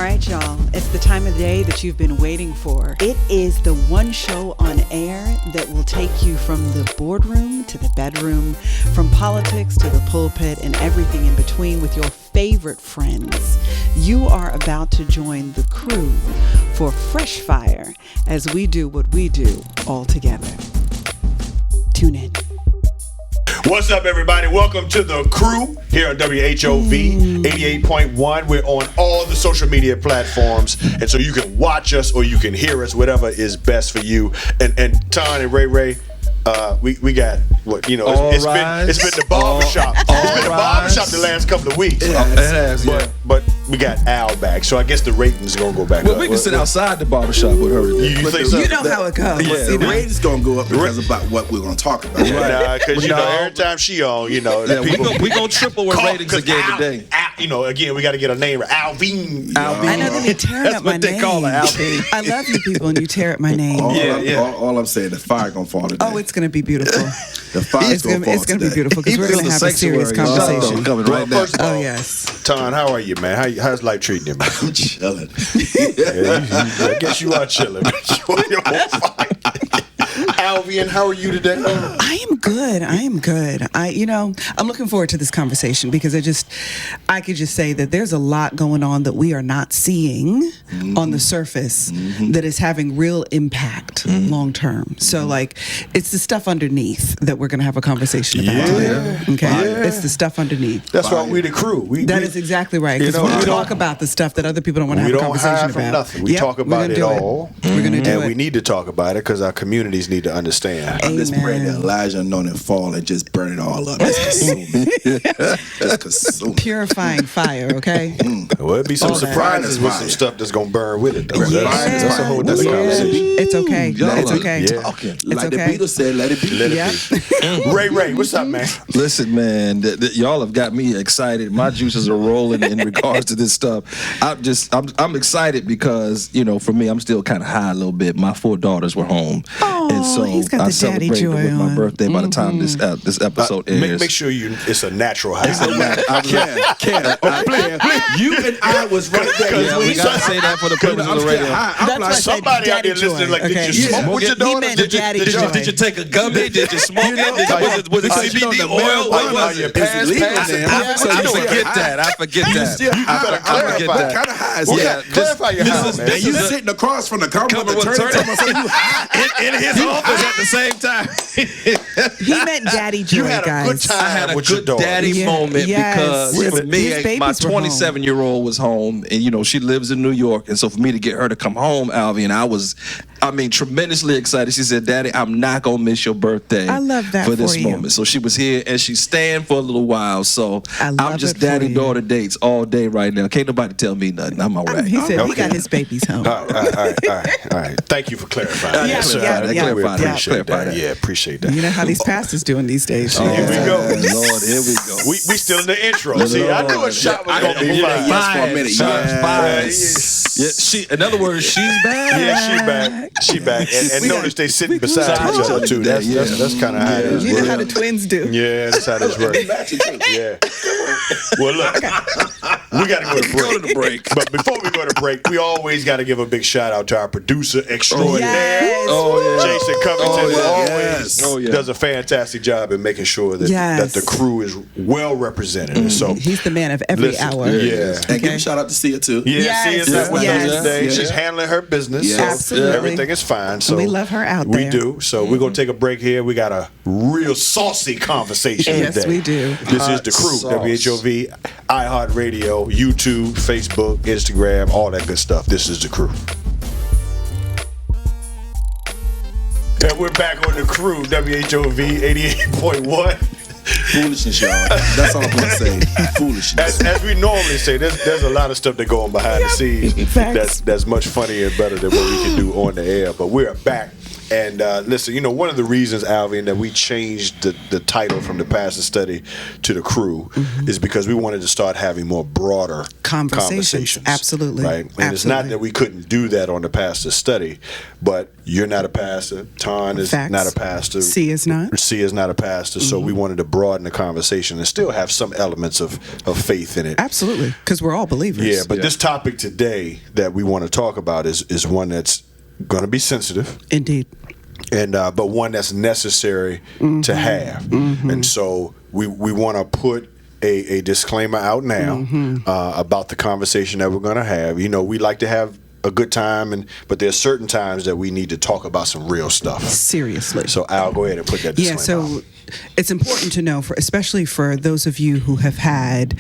right, y'all. It's the time of day that you've been waiting for. It is the one show on air that will take you from the boardroom to the bedroom, from politics to the pulpit, and everything in between with your favorite friends. You are about to join the crew for Fresh Fire as we do what we do all together. Tune in. What's up, everybody? Welcome to the crew here on WHOV 88.1. We're on all the social media platforms, and so you can watch us or you can hear us, whatever is best for you. And Ton and Ray, we got what it's been the barbershop. It's been the barbershop the last couple of weeks. It has, but we got Al back, so I guess the ratings gonna go back up. Well, we can sit outside the barbershop with her. You think so? You know how it goes. The ratings gonna go up because about what we're gonna talk about. Yeah, because every time she on, people we gonna triple her ratings again today. Again, we got to get a name. Alvin. I know that you tearing up my name. That's what they call her, Alvin. I love you people, and you tear up my name. All I'm saying, the fire gonna fall today. Oh, it's gonna be beautifful. The fire's gonna fall It's gonna be today. beautiful because we're gonna have a serious conversation. Coming right now. First of all, Oh yes. Ton, how are you, man? How's life treating you, man? I'm chilling. I guess you are chilling. Alvian, how are you today? I am good. I'm looking forward to this conversation because I could just say that there's a lot going on that we are not seeing on the surface that is having real impact long term. So it's the stuff underneath that we're going to have a conversation about today. Okay? Yeah. It's the stuff underneath. That's why we the crew. That is exactly right. Because we talk about the stuff that other people don't want to have a conversation hide from about. nothing. We talk about it all. We're going to do it. And we need to talk about it because our communities need to understand. I'm just praying that Elijah anointing fall and just burn it all up. Just consume it. Just consume it. Purifying fire, okay? Well, it'd be some surprises with some stuff that's gonna burn with it, though. That's a whole other conversation. It's okay. It's okay. Talking. Like the Beatles said, let it be. Let it be. Ray, what's up, man? Listen, man, y'all have got me excited. My juices are rolling in regards to this stuff. I'm excited because for me, I'm still kind of high a little bit. My 4 daughters were home, and so he's got I the daddy celebrated joy with my on. birthday. By the time this episode airs, Make sure it's a natural high. You and I was right there. Yeah, we gotta say that for the purpose of the radio. I'm like, Somebody out there listening, did you smoke with your daughter? Did you take a gummy? Did you smoke it? Was it CBD oil? What was it? I forget that. I forget that. You better clarify. What kind of high is that? Clarify your high, man. And you sitting across from the Cumberland attorney in his office at the same time. He meant daddy joy, You had a good guys. time I had a with your good daughter. daddy moment because for His me, babies my were home. 27-year-old was home, and she lives in New York, and so for me to get her to come home, Alvin, I was tremendously excited. She said, "Daddy, I'm not gonna miss your birthday. I love that for this for you. moment." So she was here, and she's staying for a little while. So I love I'm just it for daddy-daughter dates all day right now. Can't nobody tell me nothing. I'm all right. He said he Okay. got his babies home. All right. Thank you for clarifying. Yeah, sir. yeah, We yeah. appreciate Clarify that. that. Yeah, appreciate that. You know how these pastors doing these days. Here we go. Lord, here we go. We still in the intro. See, I knew a shot was gonna be fine. Yes, for a minute. Yeah, in other words, she's back. Yeah, she back. And notice they sitting beside each other too. That's kind of how it is. You know how the twins do. Yeah, that's how this works. Yeah. Well, look, we got to go to break. But before we go to break, we always got to give a big shout out to our producer extraordinaire, Jason Covington. Always does a fantastic job in making sure that the crew is well represented. So he's the man of every hour. Yeah. And give a shout out to Sia too. Sia is with us today. Yes. She's handling her business. So Absolutely. everything is fine. So we love her out there. We do. So we're going to take a break here. We got a real saucy conversation today. Yes, we do. This is The Crew, WHOV, iHeartRadio, YouTube, Facebook, Instagram, all that good stuff. This is The Crew. And we're back on The Crew, WHOV 88.1. Foolishness, y'all. That's all I'm gonna say. Foolishness. As we normally say, there's a lot of stuff that go on behind the scenes that's much funnier and better than what we can do on the air. But we're back And listen, you know, one of the reasons, Alvin, that we changed the title from the Pastor Study to the Crew is because we wanted to start having more broader conversations. Absolutely. Right? And it's not that we couldn't do that on the Pastor Study, but you're not a pastor. Ton is Facts. not a pastor. C is not. C is not a pastor. So we wanted to broaden the conversation and still have some elements of faith in it. Absolutely, because we're all believers. Yeah, but this topic today that we want to talk about is one that's going to be sensitive. Indeed. And but one that's necessary to have. And so we want to put a disclaimer out now about the conversation that we're going to have. You know, we like to have a good time, but there are certain times that we need to talk about some real stuff. Seriously. So Al, go ahead and put that disclaimer out. It's important to know, especially for those of you who have had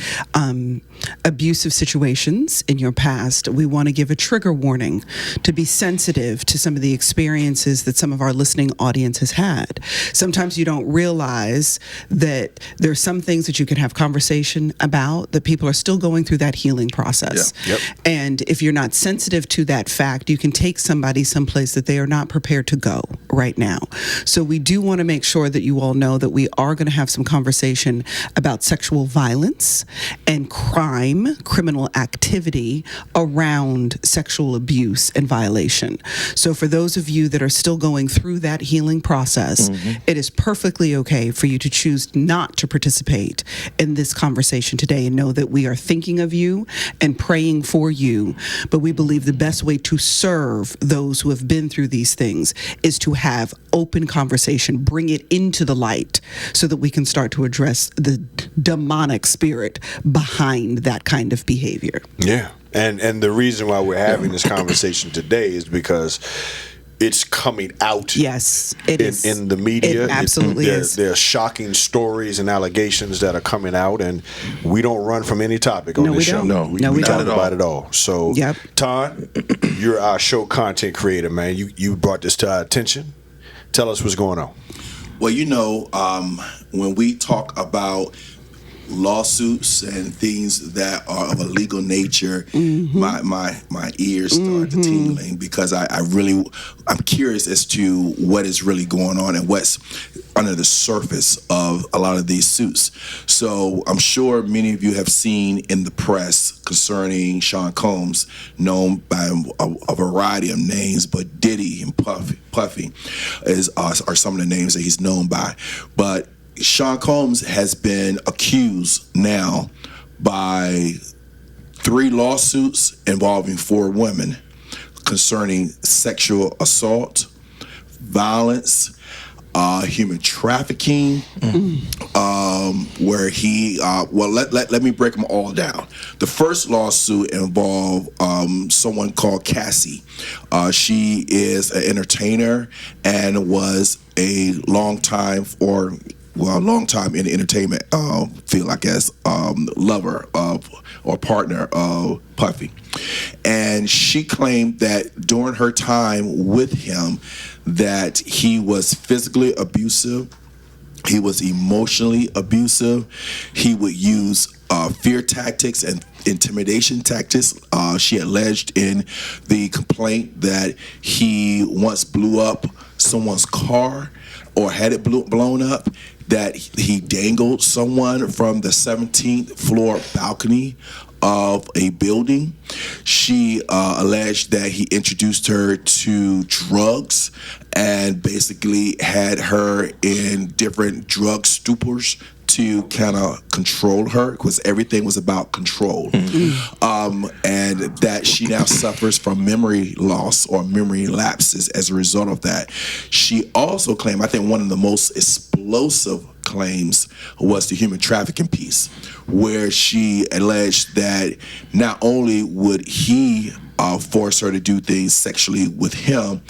abusive situations in your past, we want to give a trigger warning to be sensitive to some of the experiences that some of our listening audience has had. Sometimes you don't realize that there are some things that you can have conversation about that people are still going through that healing process. Yeah. Yep. And if you're not sensitive to that fact, you can take somebody someplace that they are not prepared to go right now. So we do want to make sure that you all know that we are going to have some conversation about sexual violence and crime, criminal activity around sexual abuse and violation. So for those of you that are still going through that healing process, it is perfectly okay for you to choose not to participate in this conversation today, and know that we are thinking of you and praying for you. But we believe the best way to serve those who have been through these things is to have open conversation, bring it into the light so that we can start to address the demonic spirit behind that kind of behavior. Yeah. And the reason why we're having this conversation today is because it's coming out. Yes, it is. In the media. It absolutely is. There are shocking stories and allegations that are coming out, and we don't run from any topic on this show. No, we don't. Talk about it all. So, Yep. Todd, you're our show content creator, man. You brought this to our attention. Tell us what's going on. Well, you know, when we talk about lawsuits and things that are of a legal nature, my ears start to tingling, because I'm curious as to what is really going on and what's under the surface of a lot of these suits. So I'm sure many of you have seen in the press concerning Sean Combs, known by a variety of names, but Diddy and Puffy are some of the names that he's known by. But Sean Combs has been accused now by 3 lawsuits involving 4 women concerning sexual assault, violence, human trafficking, where he, let me break them all down. The first lawsuit involved someone called Cassie. She is an entertainer and was a long time in the entertainment field, I guess, lover of or partner of Puffy. And she claimed that during her time with him that he was physically abusive, he was emotionally abusive, he would use fear tactics and intimidation tactics. She alleged in the complaint that he once blew up someone's car or had it blown up, that he dangled someone from the 17th floor balcony of a building. She alleged that he introduced her to drugs and basically had her in different drug stupors to kind of control her, because everything was about control. And that she now suffers from memory loss or memory lapses as a result of that. She also claimed, I think one of the most explosive claims was the human trafficking piece, where she alleged that not only would he force her to do things sexually with him,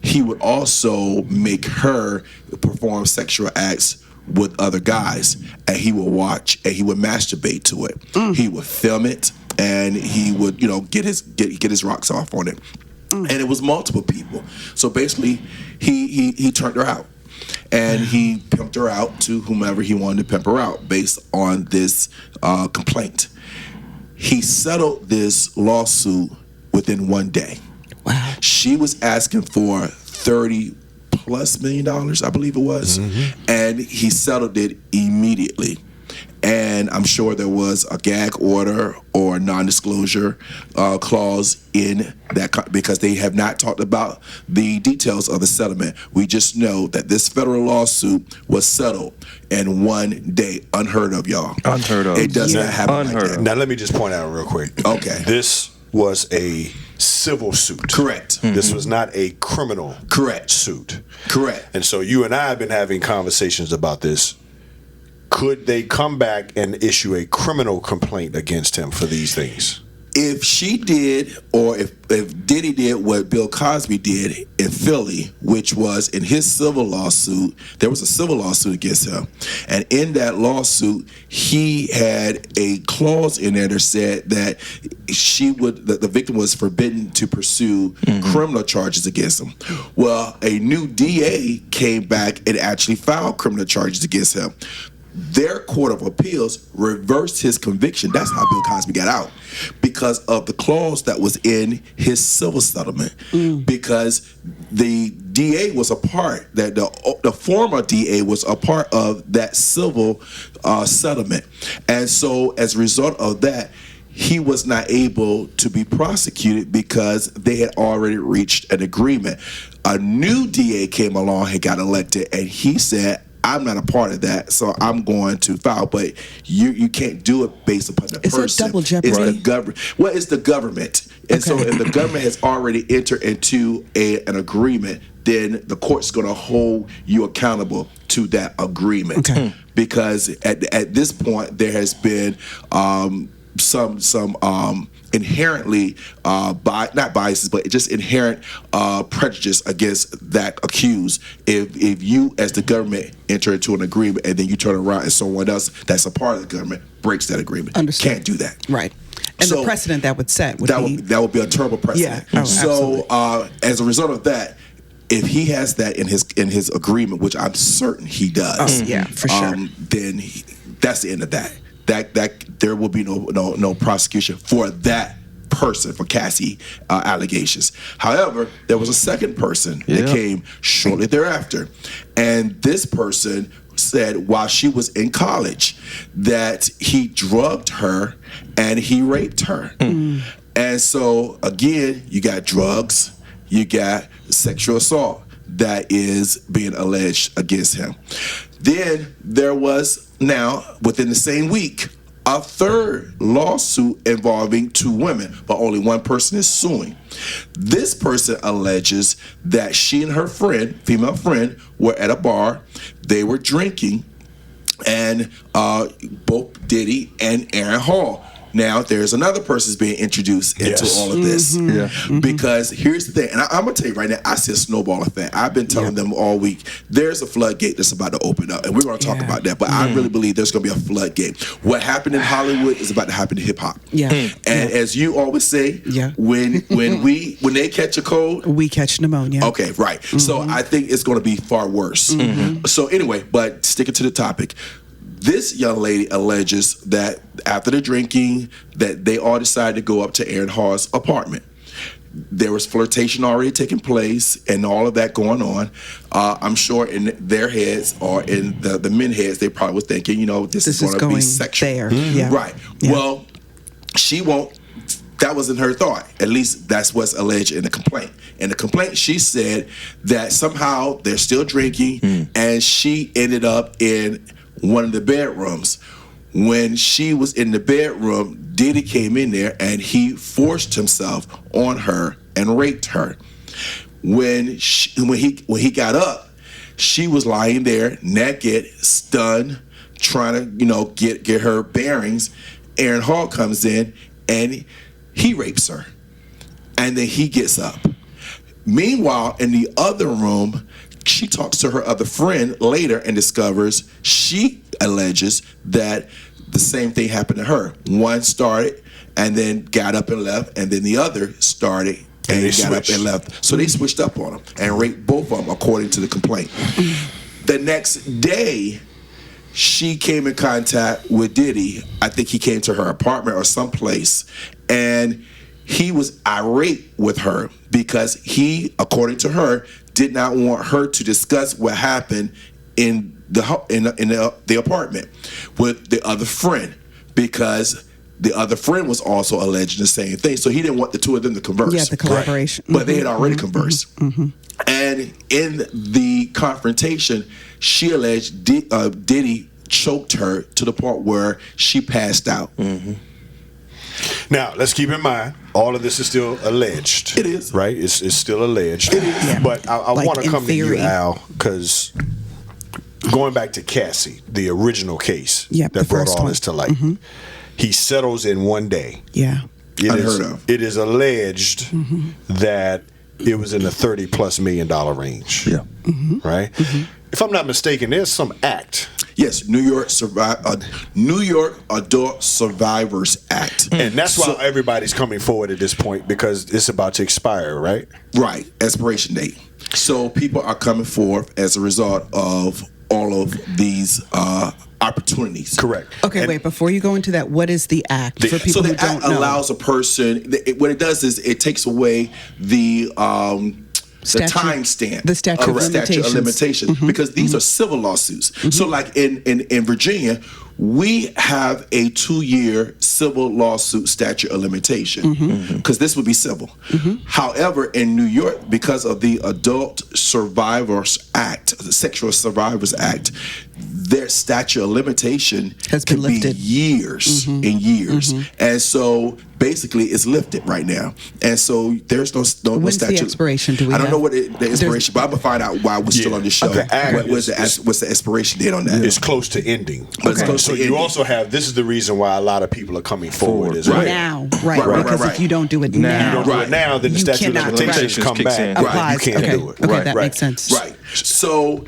he would also make her perform sexual acts with other guys, and he would watch and he would masturbate to it. He would film it, and he would, get his rocks off on it. And it was multiple people. So basically, he turned her out, and he pimped her out to whomever he wanted to pimp her out based on this complaint. He settled this lawsuit within one day. Wow. She was asking for $30 $50+ million, I believe it was. And he settled it immediately. And I'm sure there was a gag order or non-disclosure clause in that, because they have not talked about the details of the settlement. We just know that this federal lawsuit was settled in one day. Unheard of, y'all. Unheard of. It does not happen Unheard like that. of. Now let me just point out real quick. Okay. This was a civil suit. Correct. This was not a criminal suit. Correct. And so you and I have been having conversations about this. Could they come back and issue a criminal complaint against him for these things? If she did, or if Diddy did what Bill Cosby did in Philly, which was in his civil lawsuit, there was a civil lawsuit against him. And in that lawsuit, he had a clause in there that said that that the victim was forbidden to pursue criminal charges against him. Well, a new DA came back and actually filed criminal charges against him. Their court of appeals reversed his conviction. That's how Bill Cosby got out, because of the clause that was in his civil settlement. Because the DA was a part, that the former DA was a part of that civil settlement. And so as a result of that, he was not able to be prosecuted because they had already reached an agreement. A new DA came along and got elected, and he said, I'm not a part of that, so I'm going to file. But you can't do it based upon the person. Is it double jeopardy? It's the government. Well, it's the government. And so if the government has already entered into an agreement, then the court's going to hold you accountable to that agreement. Because at this point, there has been some inherently not biases, but just inherent prejudice against that accused. If you, as the government, enter into an agreement and then you turn around and someone else that's a part of the government breaks that agreement, Understood. can't do that. Right. And So the precedent that would set would that would be a terrible precedent. Yeah. Oh, so as a result of that, if he has that in his agreement, which I'm certain he does, yeah, for sure. Then that's the end of that. That there will be no prosecution for that person, for Cassie allegations. However, there was a second person that came shortly thereafter, and this person said while she was in college that he drugged her and he raped her. And so again, you got drugs, you got sexual assault that is being alleged against him. Then there was, now within the same week, a third lawsuit involving two women, but only one person is suing. This person alleges that she and her friend, female friend, were at a bar. They were drinking, and both Diddy and Aaron Hall. Now, there's another person being introduced into all of this. Because here's the thing, and I'm going to tell you right now, I see a snowball effect. I've been telling them all week, there's a floodgate that's about to open up, and we're going to talk about that, but I really believe there's going to be a floodgate. What happened in Hollywood is about to happen in hip-hop. And as you always say, when they catch a cold, we catch pneumonia. Okay, right. So I think it's going to be far worse. So anyway, but sticking to the topic, this young lady alleges that after the drinking, that they all decided to go up to Aaron Hall's apartment. There was flirtation already taking place and all of that going on. I'm sure in their heads, or in the men's heads, they probably was thinking, this is going to be sexual. There. Right. Well, she won't. That wasn't her thought. At least that's what's alleged in the complaint. In the complaint, she said that somehow they're still drinking, and she ended up in one of the bedrooms. When she was in the bedroom, Diddy came in there and he forced himself on her and raped her. When he got up, she was lying there naked, stunned, trying to get her bearings. Aaron Hall comes in and he rapes her, and then he gets up. Meanwhile, in the other room, she talks to her other friend later and discovers, she alleges that the same thing happened to her. One started and then got up and left, and then the other started and got up and left. So they switched up on them and raped both of them, according to the complaint. The next day, she came in contact with Diddy. I think he came to her apartment or someplace, and he was irate with her because he, according to her, did not want her to discuss what happened in the apartment with the other friend, because the other friend was also alleging the same thing. So he didn't want the two of them to converse. Yeah, the collaboration. Right. But they had already conversed. And in the confrontation, she alleged Diddy choked her to the part where she passed out. Now, let's keep in mind, all of this is still alleged. It is. Right? It's still alleged. It is. Yeah. But I Like, want to in come theory. to you, Al, because going back to Cassie, the original case Yep, that the brought first all one. this to light, he settles in one day. Yeah. Unheard of. It is alleged that it was in the $30+ million range. Yeah. Right? If I'm not mistaken, there's some act. Yes, New York Adult Survivors Act. And that's why everybody's coming forward at this point, because it's about to expire, right? Right, expiration date. So people are coming forth as a result of all of these opportunities. Correct. Okay, And- wait. Before you go into that, what is the act for people So who the don't act know? allows a person. What it does is it takes away the time stamp, the statute of limitations. limitations, because these are civil lawsuits. So, like in Virginia, we have a 2-year civil lawsuit statute of limitation, because this would be civil. However, in New York, because of the Adult Survivors Act, the Sexual Survivors Act, their statute of limitation Has been could be lifted. years and years, and so basically it's lifted right now, and so there's no When's the statute. expiration? Do we I don't have? know what the expiration, but I'm gonna find out why we're still on this show. Okay. What's the expiration date on that? It's close to ending. But it's close So to you ending. also have, this is the reason why a lot of people are coming forward as well. Now, right? Right, Because right. if you don't do it Now. now, You don't do it now, then the You statute of cannot, limitations right. come Kicks back. in. Right. applies. You can't Okay. do it. Okay, that makes sense. Right. So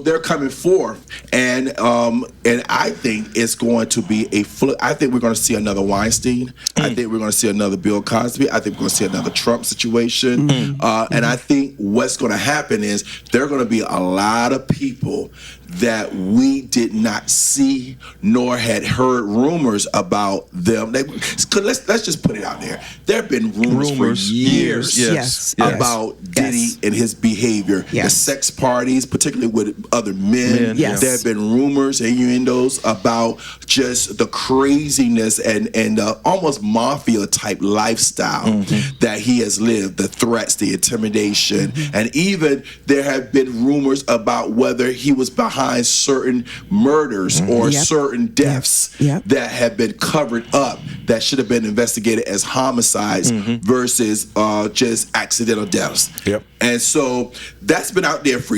they're coming forth, and I think it's going to be a flip. I think we're going to see another Weinstein. I think we're going to see another Bill Cosby. I think we're going to see another Trump situation. And I think what's going to happen is there are going to be a lot of people that we did not see nor had heard rumors about them. Let's just put it out there. There have been rumors for years. Yes. About Diddy and his behavior, the Yes. sex parties, particularly with other men. Yes. There have been rumors and innuendos about just the craziness and almost mafia type lifestyle that he has lived, the threats, the intimidation, and even there have been rumors about whether he was behind certain murders or Yep. certain deaths Yep. that have been covered up that should have been investigated as homicides versus just accidental deaths. Yep. And so that's been out there for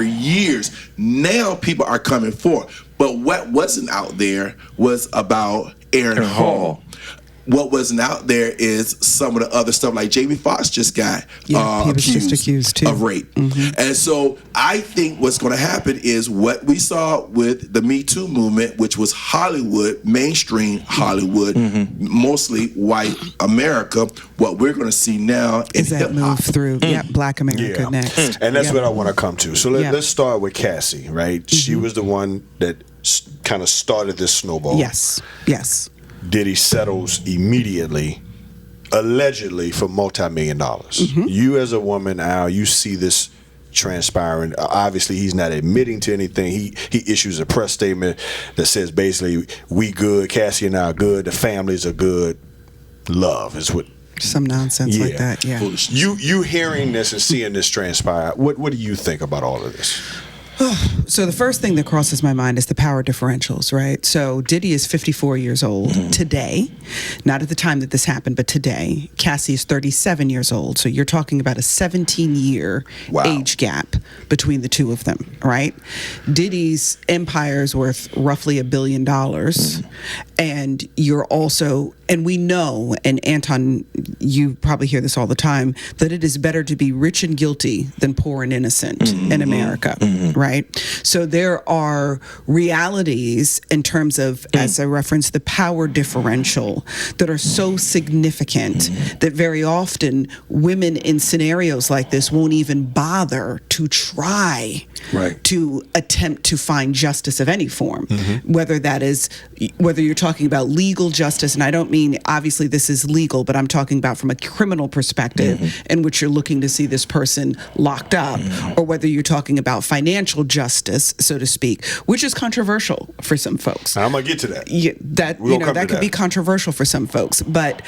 years. Now people are coming forward. But what wasn't out there was about Aaron Hall. What wasn't out there is some of the other stuff, like Jamie Foxx just got He was just accused, too. of rape. And so I think what's going to happen is what we saw with the Me Too movement, which was Hollywood, mainstream Hollywood, mostly white America. What we're going to see now in is that hip-hop. move through? Black America next. And that's Yep. what I want to come to. So let's start with Cassie, right? She was the one that kind of started this snowball. Yes. Diddy settles immediately, allegedly, for multi-million dollars. You as a woman, Al, you see this transpiring. Obviously, he's not admitting to anything. He issues a press statement that says basically, we good, Cassie and I are good, the families are good, love is what. Some nonsense like that. Yeah. You hearing this and seeing this transpire, what do you think about all of this? So the first thing that crosses my mind is the power differentials, right? So Diddy is 54 years old today, not at the time that this happened, but today. Cassie is 37 years old. So you're talking about a 17-year age gap between the two of them, right? Diddy's empire is worth roughly $1 billion. And you're also, and we know, and Anton, you probably hear this all the time, that it is better to be rich and guilty than poor and innocent in America, right? So there are realities in terms of, as I referenced, the power differential that are so significant that very often women in scenarios like this won't even bother to try to attempt to find justice of any form, whether that is, whether you're talking about legal justice, and I don't mean mean, obviously this is legal, but I'm talking about from a criminal perspective in which you're looking to see this person locked up, or whether you're talking about financial justice, so to speak, which is controversial for some folks. I'm gonna get to that. Yeah, that that could be controversial for some folks, but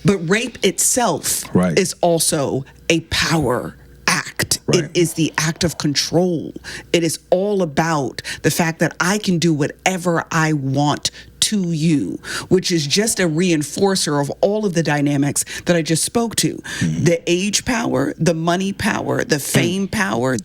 rape itself is also a power act. Right. It is the act of control. It is all about the fact that I can do whatever I want to you, which is just a reinforcer of all of the dynamics that I just spoke to. The age power, the money power, the fame power,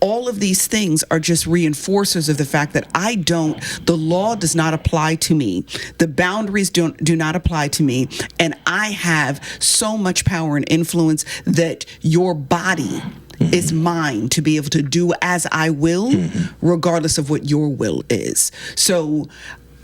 all of these things are just reinforcers of the fact that the law does not apply to me. The boundaries do not apply to me. And I have so much power and influence that your body is mine to be able to do as I will, regardless of what your will is. So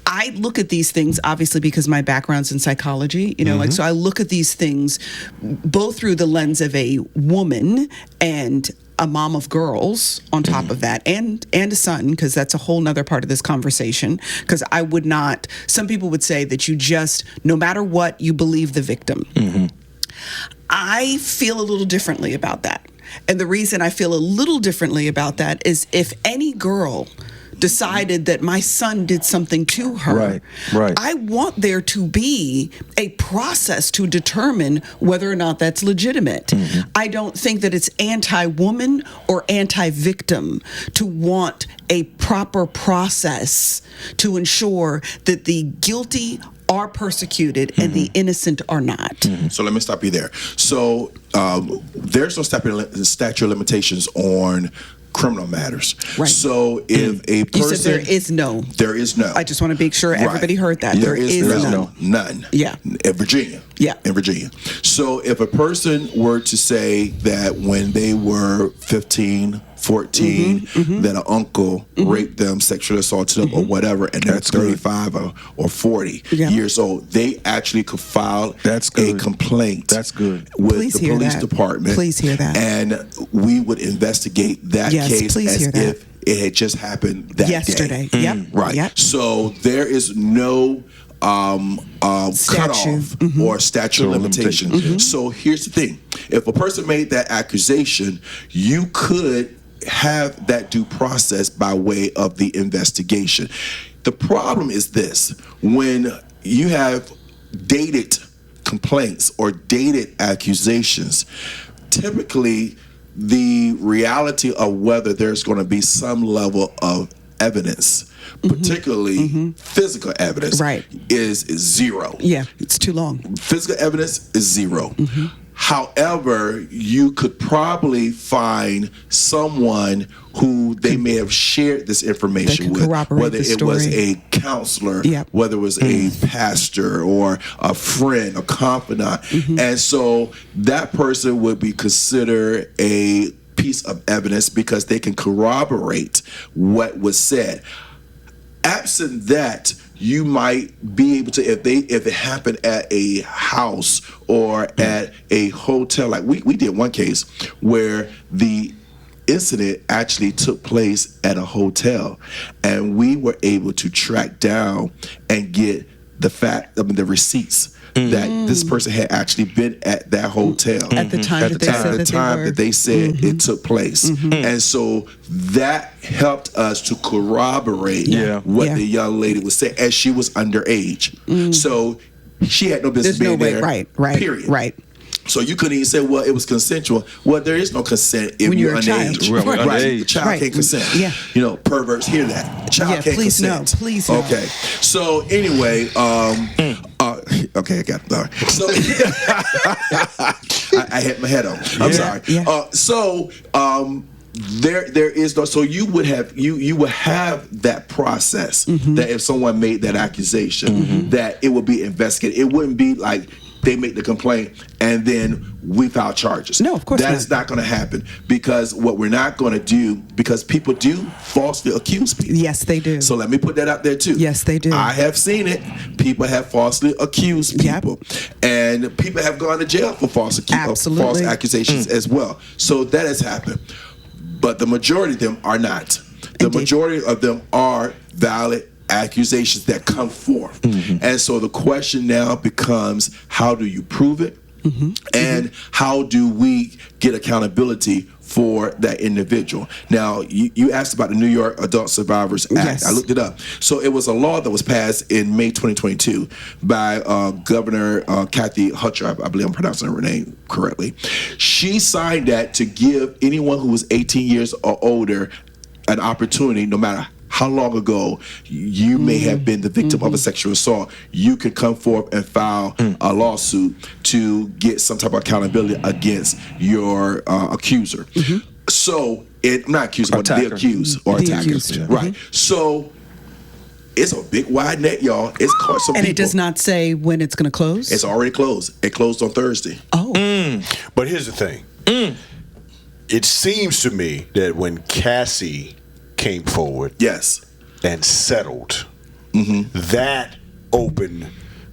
I look at these things, obviously, because my background's in psychology, so I look at these things both through the lens of a woman and a mom of girls on top of that, and a son, because that's a whole nother part of this conversation. Because some people would say that no matter what, you believe the victim. I feel a little differently about that. And the reason I feel a little differently about that is if any girl decided that my son did something to her, I want there to be a process to determine whether or not that's legitimate. I don't think that it's anti-woman or anti-victim to want a proper process to ensure that the guilty are persecuted and the innocent are not. So let me stop you there. So there's no statute of limitations on criminal matters. Right. So if a person... You said there is no. There is no. I just want to make sure everybody heard that. There is no. None. Yeah. In Virginia. Yeah. In Virginia. So if a person were to say that when they were 15, 14, that an uncle raped them, sexually assaulted them, or whatever, and they're 35 or 40 years old, they actually could file a complaint with the police department. Please hear that. And we would investigate that case as if it had just happened that yesterday. day. Right. Yep. So there is no cutoff or statute of limitation. So here's the thing. If a person made that accusation, you could have that due process by way of the investigation. The problem is this: when you have dated complaints or dated accusations, typically the reality of whether there's going to be some level of evidence, particularly physical evidence, is zero. Yeah, it's too long. Physical evidence is zero. However, you could probably find someone who they may have shared this information with, whether it was a counselor, whether it was a pastor or a friend, a confidant. And so that person would be considered a piece of evidence because they can corroborate what was said. Absent that, you might be able to, if it happened at a house or at a hotel, like we did one case where the incident actually took place at a hotel, and we were able to track down and get the receipts that this person had actually been at that hotel at the time that they said it took place. And so that helped us to corroborate what the young lady was saying, as she was underage. So she had no business being there. Period. Right. So you couldn't even say, well, it was consensual. Well, there is no consent if when you're underage. Right. The child can't consent. Yeah. Perverts hear that. A child can't consent. Please no. Okay. So anyway, okay, I got it. All right. So I hit my head on. I'm sorry. There is no, so you would have that process that if someone made that accusation that it would be investigated. It wouldn't be like they make the complaint and then we file charges. No, of course not. That's not going to happen, because what we're not going to do, because people do falsely accuse people. Yes, they do. So let me put that out there too. Yes, they do. I have seen it. People have falsely accused people, and people have gone to jail for false accusations as well. So that has happened, but the majority of them are not. The majority of them are valid accusations that come forth. And so the question now becomes, how do you prove it? And how do we get accountability for that individual? Now, you asked about the New York Adult Survivors Act. Yes. I looked it up. So it was a law that was passed in May 2022 by Governor Kathy Hochul. I believe I'm pronouncing her name correctly. She signed that to give anyone who was 18 years or older an opportunity, no matter how long ago you may have been the victim of a sexual assault, you could come forth and file a lawsuit to get some type of accountability against your accuser. So, not accuser, but the accused or The attacker. accused. Right. So, it's a big wide net, y'all. It's caught some And people. it does not say when it's going to close? It's already closed. It closed on Thursday. Oh. But here's the thing. It seems to me that when Cassie came forward Yes. and settled, that opened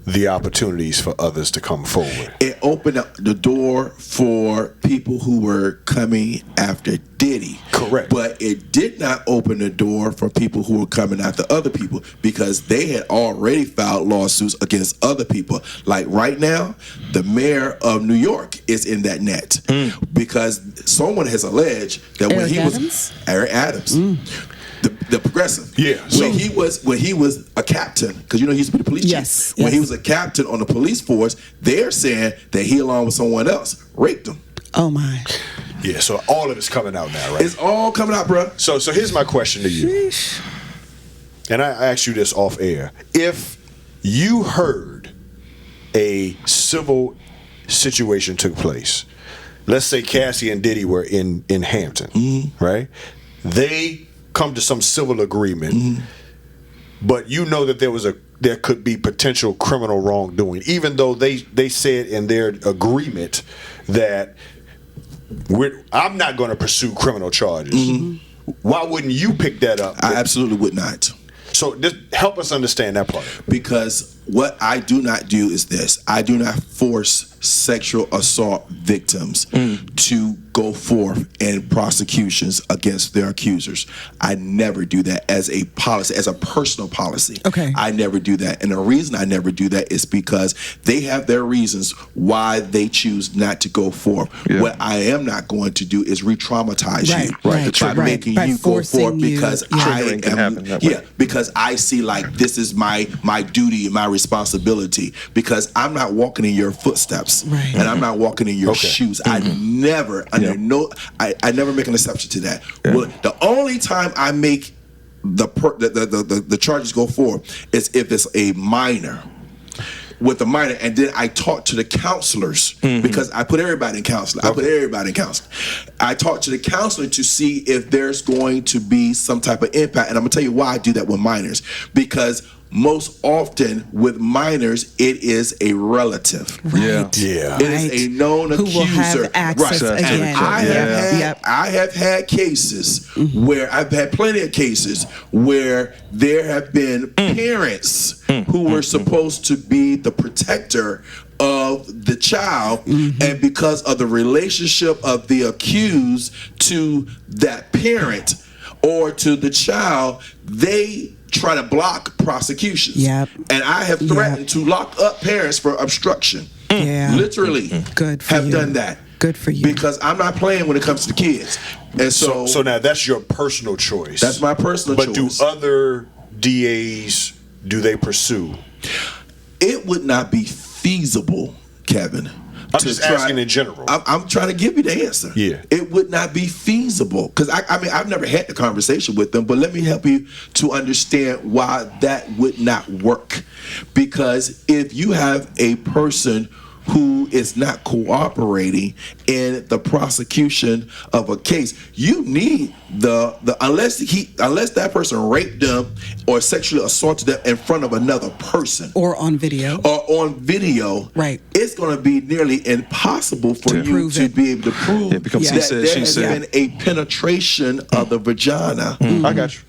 the opportunities for others to come forward. It opened up the door for people who were coming after Diddy. Correct. But it did not open the door for people who were coming after other people, because they had already filed lawsuits against other people. Like right now, the mayor of New York is in that net because someone has alleged that when Eric he Adams? was Eric Adams. The progressive. Yeah. When he was a captain, because he used to be the police Yes, chief. When he yes. was a captain on the police force, they're saying that he, along with someone else, raped him. Oh, my. Yeah, so all of it's coming out now, right? It's all coming out, bro. So here's my question to you. Sheesh. And I asked you this off air. If you heard a civil situation took place, let's say Cassie and Diddy were in Hampton, right? They come to some civil agreement, but you know that there could be potential criminal wrongdoing, even though they said in their agreement that I'm not going to pursue criminal charges. Why wouldn't you pick that up? I absolutely would not. So just help us understand that part. Because what I do not do is this. I do not force sexual assault victims to go forth in prosecutions against their accusers. I never do that as a policy, as a personal policy. Okay. I never do that. And the reason I never do that is because they have their reasons why they choose not to go forth. Yeah. What I am not going to do is re-traumatize Right, you right, by right. making By you go forcing forth you, because yeah. I Triggering can happen am that way. because I see like this is my duty and my responsibility, because I'm not walking in your footsteps, Right. and I'm not walking in your Okay. shoes. I never I never make an exception to that. Well, the only time I make the charges go forward is if it's a minor. With the minor, and then I talk to the counselors, because I put everybody in counseling. I talk to the counselor to see if there's going to be some type of impact, and I'm gonna tell you why I do that with minors. Because most often with minors, it is a relative. Yeah. It is a known Who accuser. will have access right. again. And I have had cases where I've had plenty of cases where there have been parents who were supposed to be the protector of the child, and because of the relationship of the accused to that parent or to the child, they try to block prosecutions. Yep. And I have threatened to lock up parents for obstruction. Yeah. Literally. Good for have you. done that. Good for you. Because I'm not playing when it comes to the kids. And So now that's your personal choice. that's my personal But choice. do other DAs, do they pursue? It would not be feasible, Kevin. I'm just asking in general. I'm trying to give you the answer. Yeah. It would not be feasible. Because I mean, I've never had the conversation with them, but let me help you to understand why that would not work. Because if you have a person who is not cooperating in the prosecution of a case, you need unless that person raped them or sexually assaulted them in front of another person Or on video. right, it's going to be nearly impossible for you prove to it. be able to prove Yeah, it becomes that he said, there she has said. been a penetration of the vagina. I got you.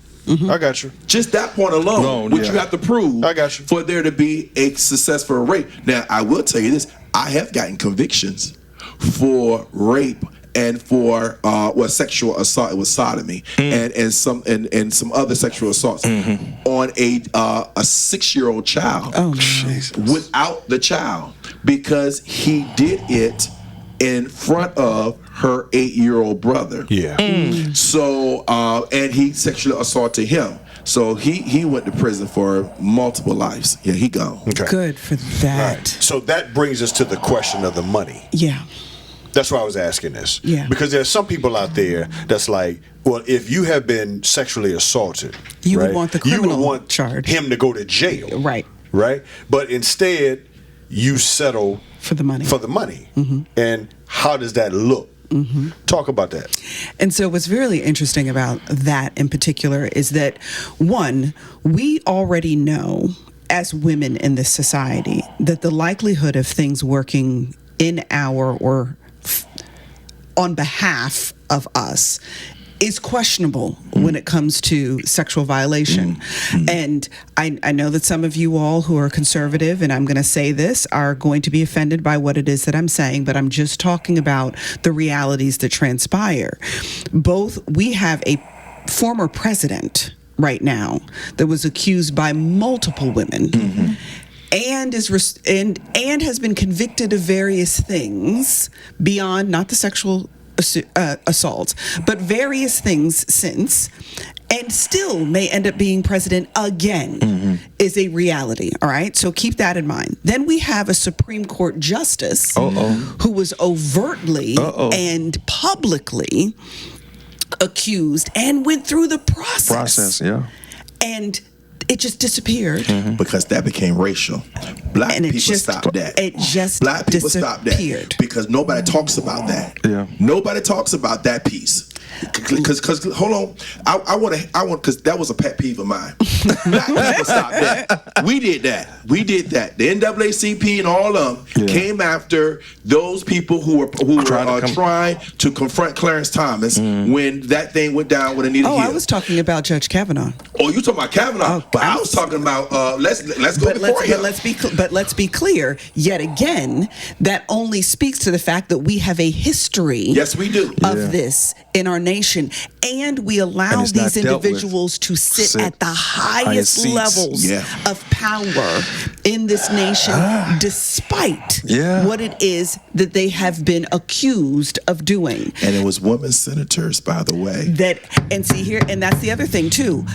I got you. Just that point alone, which yeah. you have to prove I got you. for there to be a successful rape. Now, I will tell you this. I have gotten convictions for rape and for sexual assault. It was sodomy and some other sexual assaults on a 6-year-old child. Oh, Jesus. Without the child, because he did it in front of her 8-year-old brother. Yeah. So and he sexually assaulted him. So he went to prison for multiple lives. Yeah, he gone. Okay. Good for that. Right. So that brings us to the question of the money. Yeah. That's why I was asking this. Yeah. Because there's some people out there that's like, well, if you have been sexually assaulted, You would right, want the you criminal would want charge. him to go to jail. Right. Right? But instead, you settle For the money. And how does that look? Talk about that. And so what's really interesting about that in particular is that, one, we already know as women in this society that the likelihood of things working in our or on behalf of us is questionable when it comes to sexual violation. And I know that some of you all who are conservative, and I'm going to say this, are going to be offended by what it is that I'm saying, but I'm just talking about the realities that transpire. We have a former president right now that was accused by multiple women and has been convicted of various things beyond not the sexual assaults, but various things since, and still may end up being president again, is a reality. All right, so keep that in mind. Then we have a Supreme Court justice who was overtly and publicly accused and went through the process. And it just disappeared. Because that became racial. Black And it people just- stopped that. it just Black people stopped disappeared. that because nobody talks about that. Yeah. Nobody talks about that piece. Because hold on, I want because that was a pet peeve of mine. Black people stopped that. We did that. The NAACP and all of them came after those people who were trying to confront Clarence Thomas when that thing went down with Anita Hill. I was talking about Judge Kavanaugh. Oh, you talking about Kavanaugh? But I was talking about let's go before him. Let's be clear. Yet again, that only speaks to the fact that we have a history. Yes, we do. Of this in our nation, and we allow it's not these dealt with. individuals to sit at the highest seats. levels of power in this nation, despite what it is that they have been accused of doing. And it was women senators, by the way. And that's the other thing too.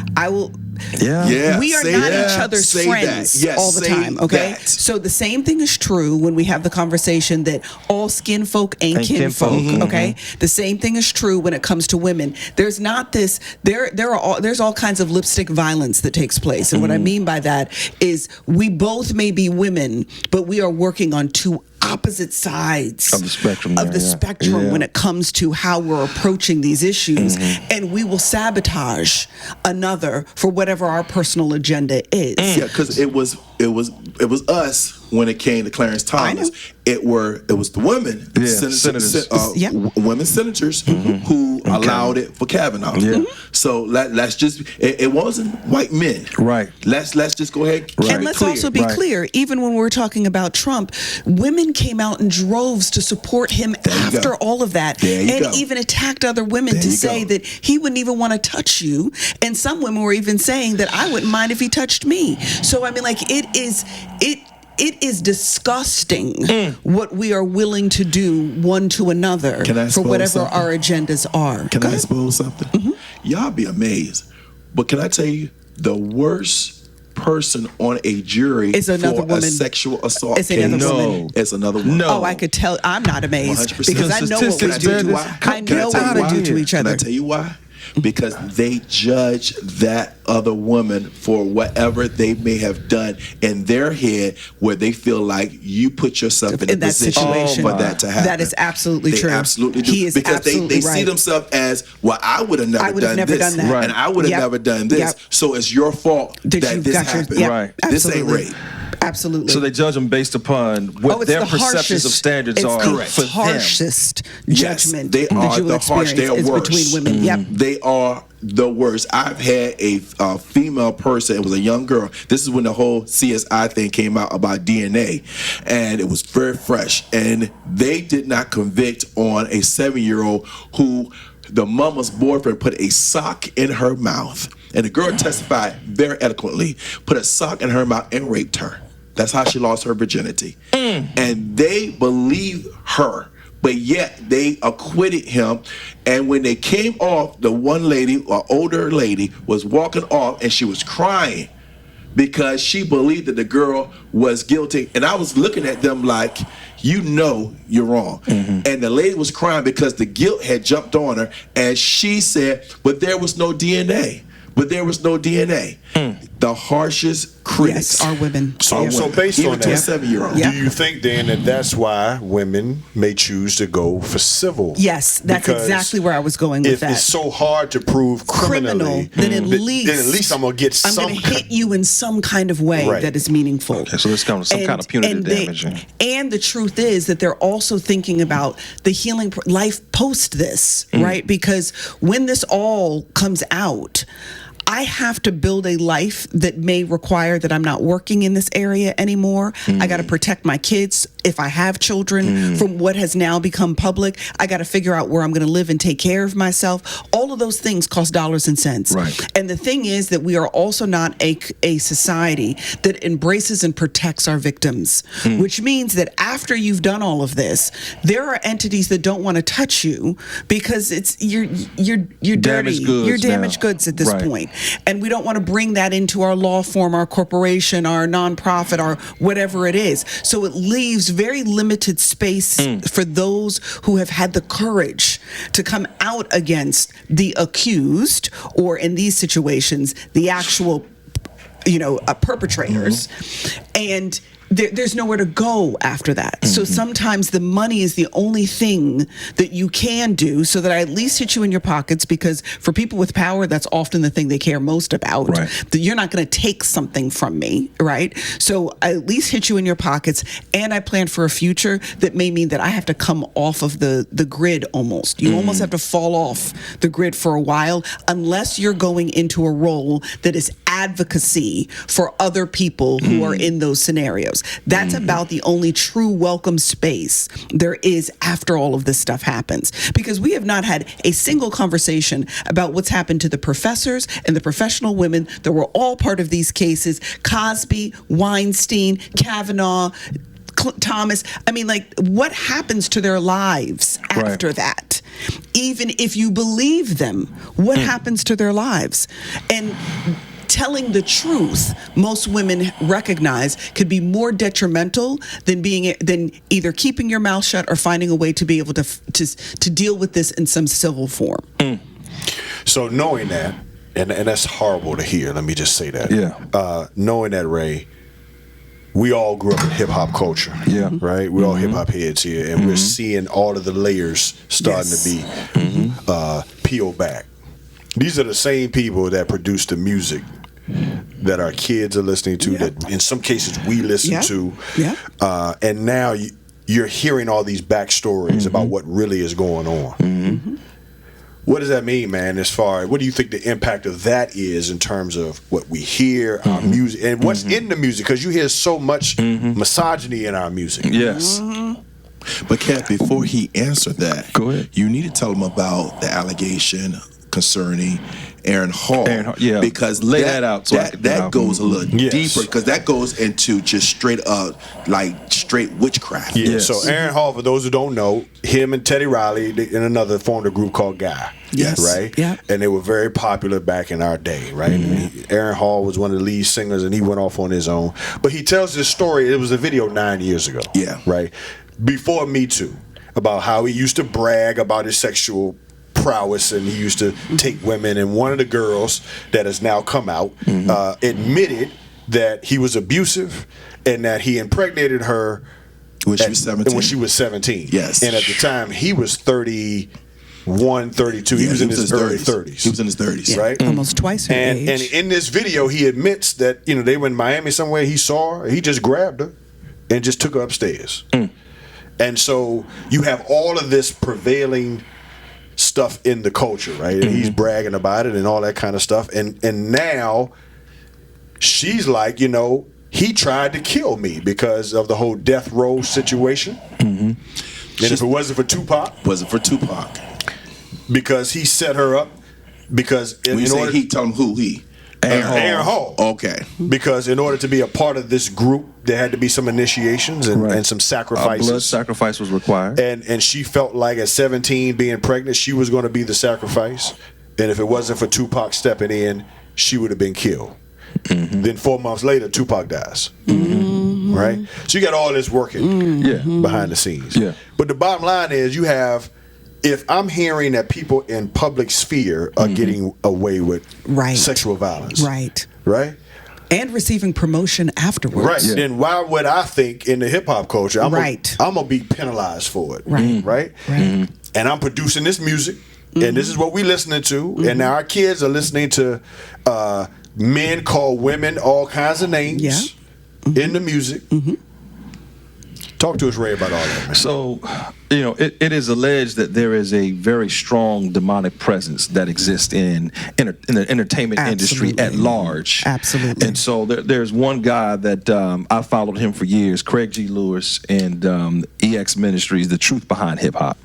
We are not each other's friends all the time, okay? That. So the same thing is true when we have the conversation that all skin folk ain't kin folk, okay? The same thing is true when it comes to women. There's not this, there's all kinds of lipstick violence that takes place. And what I mean by that is we both may be women, but we are working on two opposite sides of the spectrum, when it comes to how we're approaching these issues, and we will sabotage another for whatever our personal agenda is. Yeah, because it was us when it came to Clarence Thomas. It was the women, women senators who allowed it for Kavanaugh. So let's just it wasn't white men. Right. Let's just go ahead. And let's also be clear. Even when we're talking about Trump, women came out in droves to support him after all of that, and even attacked other women to say that he wouldn't even want to touch you. And some women were even saying that I wouldn't mind if he touched me. So I mean, like it is disgusting what we are willing to do one to another for whatever our agendas are. Can I expose something? Y'all be amazed. But can I tell you, the worst person on a jury is another for woman. A sexual assault It's another woman. It's another woman. No. Oh, I could tell. I'm not amazed 100%. because I know what we do. I know what we do to each other. Can I tell you why? Because they judge that other woman for whatever they may have done in their head, where they feel like you put yourself in a that position situation for that to happen. That is absolutely true. They absolutely do. He is because absolutely they see themselves as, well, I would have never done this, that. and I would have never done this. So it's your fault that this happened. Right. This ain't rape. Absolutely. So they judge them based upon what their perceptions of standards are for them. Harshest judgment they that are you will the harsh. experience They are is worse. between women. Yep. They are the worst. I've had a female person, it was a young girl. This is when the whole CSI thing came out about DNA, and it was very fresh. And they did not convict on a 7-year-old who the mama's boyfriend put a sock in her mouth. And the girl testified very eloquently, put a sock in her mouth and raped her. That's how she lost her virginity. And they believed her. But yet they acquitted him, and when they came off, the one lady, or older lady, was walking off, and she was crying because she believed that the girl was guilty. And I was looking at them like, you know you're wrong. And the lady was crying because the guilt had jumped on her, and she said, but there was no DNA. But there was no DNA. The harshest critics Yes, are women. So Yeah. based even on to a that, 7-year-old. Yeah. do you think then that that's why women may choose to go for civil? Yes, that's Because exactly where I was going with if that. it's so hard to prove criminally, then at then least I'm gonna get I'm some. going to hit you in some kind of way Right. that is meaningful. Okay, so there's kind of some kind of punitive damage. And the truth is that they're also thinking about the healing life post this, right? Because when this all comes out, I have to build a life that may require that I'm not working in this area anymore. I got to protect my kids if I have children from what has now become public. I got to figure out where I'm going to live and take care of myself. All of those things cost dollars and cents. Right. And the thing is that we are also not a society that embraces and protects our victims, which means that after you've done all of this, there are entities that don't want to touch you because you're dirty. Damaged goods You're damaged now. goods at this Right. point. And we don't want to bring that into our law firm, our corporation, our nonprofit, our whatever it is. So it leaves very limited space for those who have had the courage to come out against the accused, or in these situations, the actual, perpetrators. And there's nowhere to go after that. So sometimes the money is the only thing that you can do so that I at least hit you in your pockets, because for people with power, that's often the thing they care most about. Right. That you're not going to take something from me, right? So I at least hit you in your pockets, and I plan for a future that may mean that I have to come off of the grid almost. You almost have to fall off the grid for a while unless you're going into a role that is advocacy for other people who are in those scenarios. That's about the only true welcome space there is after all of this stuff happens. Because we have not had a single conversation about what's happened to the professors and the professional women that were all part of these cases. Cosby, Weinstein, Kavanaugh, Thomas. I mean, what happens to their lives after that? Even if you believe them, what happens to their lives? And telling the truth, most women recognize, could be more detrimental than either keeping your mouth shut or finding a way to be able to deal with this in some civil form. So knowing that, and that's horrible to hear. Let me just say that. Yeah. Knowing that, Ray, we all grew up in hip hop culture. Yeah. Right. We're all hip hop heads here, and we're seeing all of the layers starting to be peeled back. These are the same people that produce the music that our kids are listening to, that in some cases we listen to. Yeah. And now you're hearing all these backstories about what really is going on. What does that mean, man, as far as what do you think the impact of that is in terms of what we hear, our music, and what's in the music? Because you hear so much misogyny in our music. Yes. But Kat, before he answered that, Go ahead. you need to tell him about the allegation concerning Aaron Hall. Because lay that out so that goes a little Yes. deeper, because that goes into just straight witchcraft. Yeah. Yes. So Aaron Hall, for those who don't know, him and Teddy Riley and another formed a group called Guy. Yes. Right? Yeah. And they were very popular back in our day, right? Aaron Hall was one of the lead singers, and he went off on his own. But he tells this story. It was a video 9 years ago. Yeah. Right? Before Me Too, about how he used to brag about his sexual prowess, and he used to take women. And one of the girls that has now come out admitted that he was abusive and that he impregnated her When she was 17. When she was 17. Yes. And at the time, he was 31, 32. He was in his early 30s. He was in his 30s. Right? Almost twice her age. And in this video, he admits that, they were in Miami somewhere. He saw her. He just grabbed her and just took her upstairs. And so you have all of this prevailing stuff in the culture, right? And he's bragging about it and all that kind of stuff. And now she's like, you know, he tried to kill me because of the whole death row situation. And if it wasn't for Tupac, because he set her up. Because in order, he, tell him who he. Aaron Hall. Okay. Because in order to be a part of this group, there had to be some initiations and some sacrifices. Blood sacrifice was required. And she felt like at 17, being pregnant, she was going to be the sacrifice. And if it wasn't for Tupac stepping in, she would have been killed. Then 4 months later, Tupac dies. Right? So you got all this working behind the scenes. Yeah. But the bottom line is you have, if I'm hearing that people in public sphere are getting away with sexual violence. Right? And receiving promotion afterwards. Right. Then why would I think in the hip hop culture, I'm gonna be penalized for it. Right? And I'm producing this music, and this is what we listening to, and now our kids are listening to men call women all kinds of names in the music. Talk to us, Ray, about all that, man. So, you know, it is alleged that there is a very strong demonic presence that exists in the entertainment industry at large. Absolutely. And so there's one guy that I followed him for years, Craig G. Lewis, and EX Ministries, The Truth Behind Hip Hop.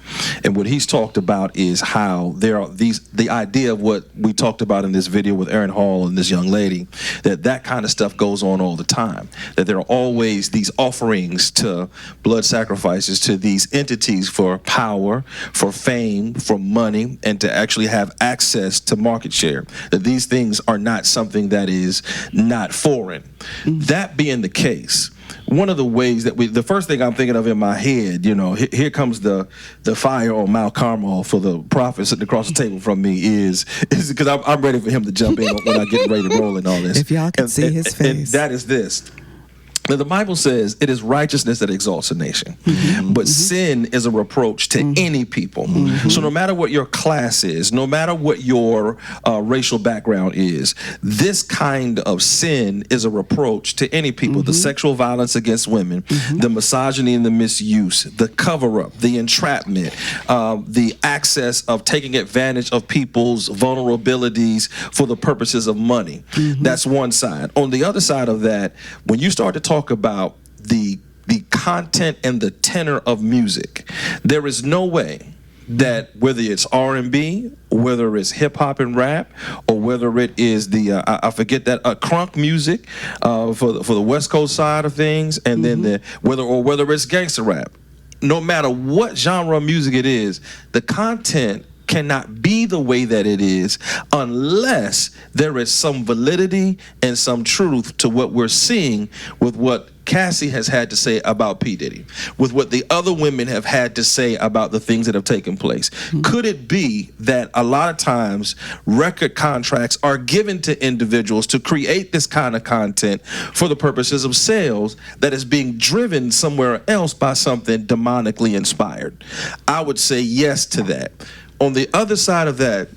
And what he's talked about is how there are the idea of what we talked about in this video with Aaron Hall and this young lady, that kind of stuff goes on all the time. That there are always these offerings to blood sacrifices to these entities for power, for fame, for money, and to actually have access to market share. That these things are not something that is not foreign. That being the case, one of the ways that the first thing I'm thinking of in my head, you know, here comes the fire on Mount Carmel for the prophet sitting across the table from me is because I'm ready for him to jump in when I get ready to roll and all this. If y'all can see his face. And that is this. Now, the Bible says it is righteousness that exalts a nation, but sin is a reproach to any people. So no matter what your class is, no matter what your racial background is, this kind of sin is a reproach to any people. The sexual violence against women, the misogyny and the misuse, the cover-up, the entrapment, the access of taking advantage of people's vulnerabilities for the purposes of money. That's one side. On the other side of that, when you start to talk about the content and the tenor of music, there is no way that whether it's R&B, whether it's hip hop and rap, or whether it is the I forget that crunk music for the West Coast side of things, and then whether it's gangster rap, no matter what genre of music it is, the content cannot be the way that it is unless there is some validity and some truth to what we're seeing with what Cassie has had to say about P. Diddy, with what the other women have had to say about the things that have taken place. Could it be that a lot of times record contracts are given to individuals to create this kind of content for the purposes of sales that is being driven somewhere else by something demonically inspired? I would say yes to that. On the other side of that,